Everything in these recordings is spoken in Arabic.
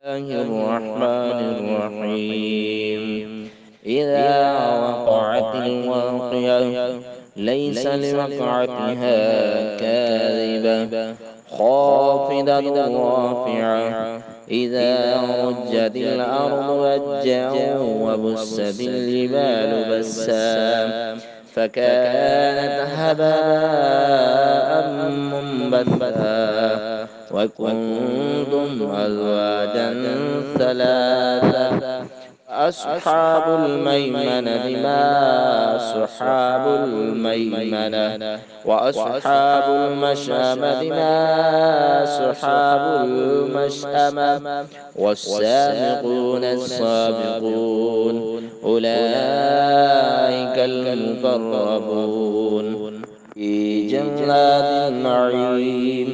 الله الرحمن الرحيم. إذا وقعت الواقعة ليس لوقعتها كاذبة خافضة رافعة. إذا رجت الأرض رجا وبست الجبال بسا فكانت هباء منبثا وكنتم أزواجا ثلاثة. أصحاب الميمنة ما أصحاب الميمنة وأصحاب المشأمة ما أصحاب المشأمة والسابقون السابقون أولئك المقربون في جنات النعيم.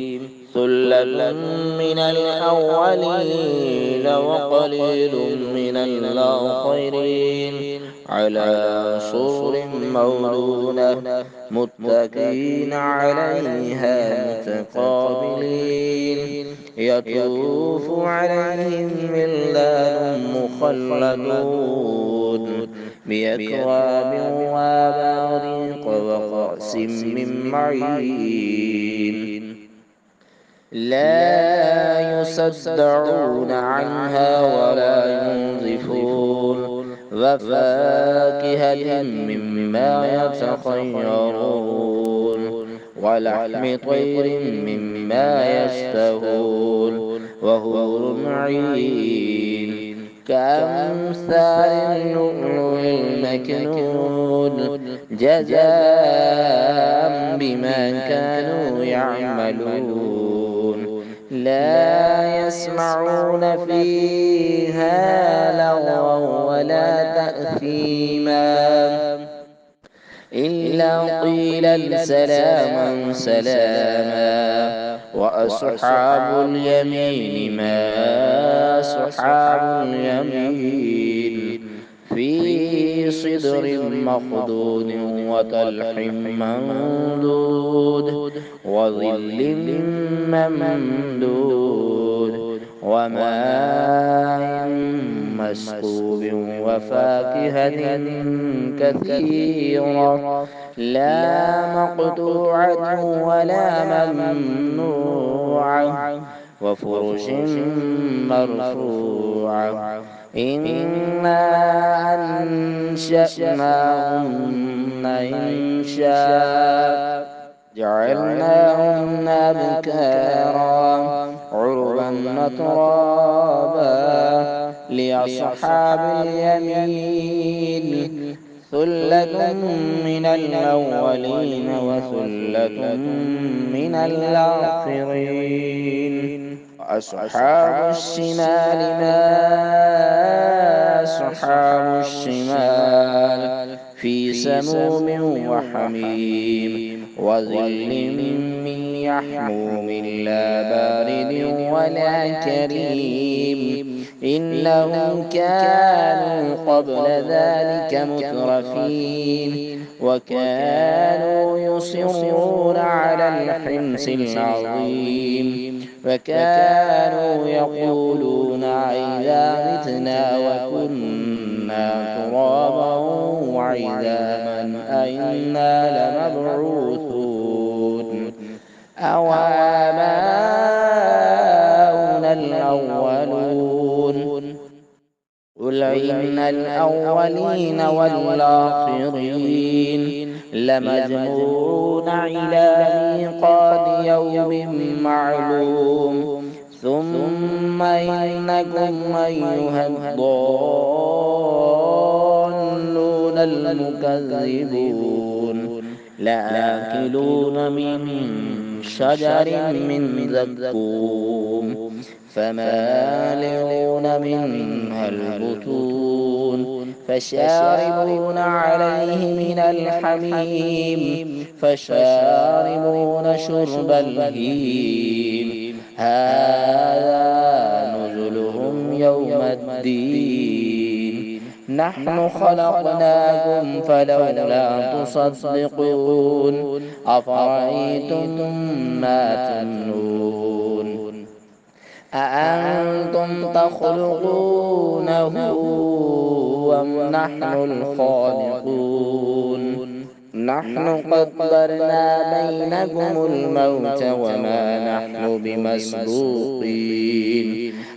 ثلة من الأولين وقليل من الآخرين على سرر مولونة متكئين عليها متقابلين. يطوف عليهم ولدان مخلدون بأكواب وأباريق وكأس من معين لا يصدعون عنها ولا ينزفون وفاكهة مما يتخيرون ولحم طير مما يشتهون وحور عين كأمثال اللؤلؤ المكنون جزاء بما كانوا يعملون. لا يسمعون فيها لغوا ولا تأثيما إلا قيلا سلاما سلاما. وأصحاب اليمين ما أصحاب اليمين في صدر مخضود وطلح منضود وظل ممدود وماء مسكوب وفاكهة كثيرة لا مقطوعة ولا ممنوعة وفرش مرفوعة. إنا أنشأناهن إنشاء جعلناهن أبكارا عربا أترابا لأصحاب اليمين ثلة من الأولين وثلة من الآخرين. أصحاب الشمال ما أصحاب الشمال في سموم وحميم وظل من يحموم لا بارد ولا كريم. إنهم كانوا قبل ذلك مترفين وكانوا يصرون على الحنث العظيم وكانوا يقولون أئذا متنا وكنا ترابا وعظاما أئنا لمبعوثون أو آباؤنا الأولون. قل إن الأولين والآخرين لمجموعون إلى ميقات يوم معلوم. ثم إنكم أيها الضالون المكذبون لآكلون من شجر من زقوم فمالئون منها البطون فشاربون عليه من الحميم فشاربون شرب الهيم. هذا نزلهم يوم الدين. نحن خلقناكم فلولا تصدقون. أفرأيتم ما تمنون أأنتم تخلقونه أم نحن الخالقون نحن قدرنا بينكم الموت وما نحن بمسبوقين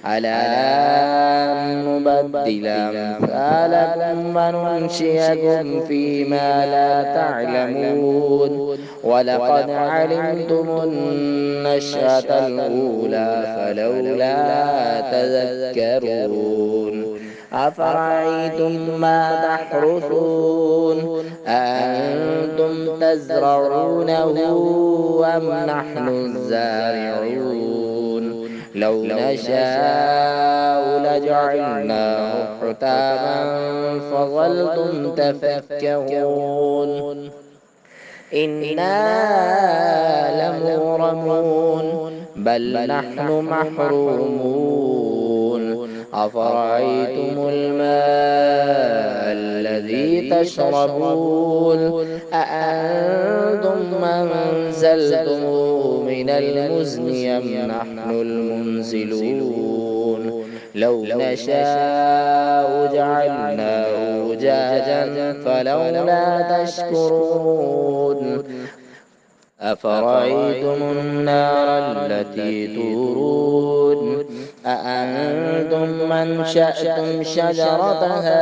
على أن نبدل أمثالكم وننشئكم فيما لا تعلمون ولقد علمتم النشأة الأولى فلولا تذكرون أفرأيتم ما تحرثون أأنتم تزرعونه أم نحن الزارعون لو نشاء لجعلناه حطاما فظلتم تفكهون إنا لمغرمون بل نحن محرومون أفرأيتم الماء الذي تشربون أأنتم أنزلتموه من المزن أم نحن المنزلون لو نشاء جعلناه أجاجا فلولا تشكرون أفرأيتم النار التي تورون أأنتم أنشأتم شجرتها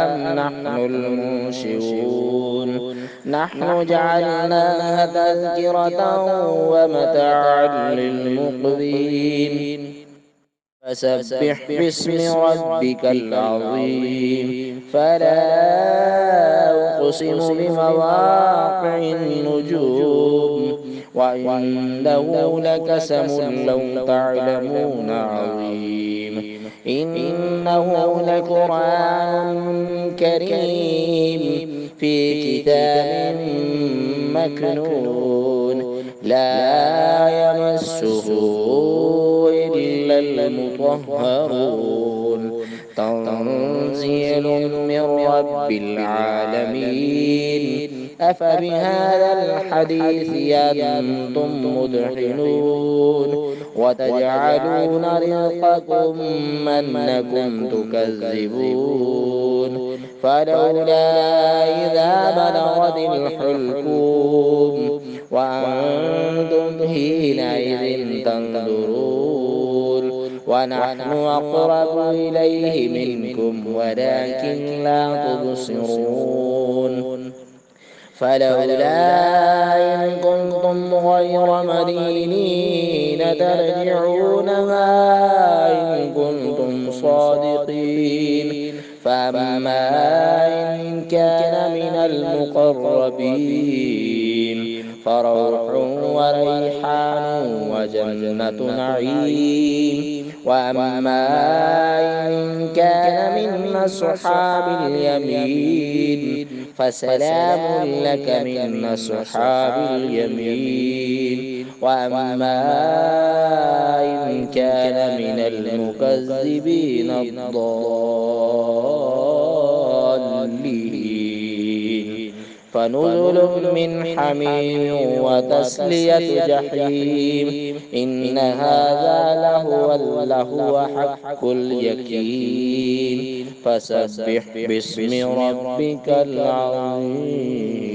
أم نحن المنشئون نحن جعلناها تذكرة ومتاعا للمقوين فسبح باسم ربك العظيم فلا أقسم بمواقع النجوم وإنه لقسم لو تعلمون عظيم إنه لقرآن كريم في كتاب مكنون لا يمسه إلا المطهرون تنزيل من رب العالمين أفبهذا الحديث أنتم مدحنون وتجعلون رزقكم أنكم تكذبون فلولا إذا بلغت الحلقوم وأنتم حينئذ تنظرون ونحن أقرب إليه منكم ولكن لا تبصرون فلولا إن كنتم غير مدينين ترجعونها إن كنتم صادقين فأما إن كان من المقربين فروح وريحان وجنة نعيم وأما إن كان من أصحاب اليمين فسلام لك من أصحاب اليمين وأما إن كان من المكذبين الضالين فنزل من حميم وتسلية جحيم إن هذا لهو حق اليقين فسبح باسم ربك العظيم.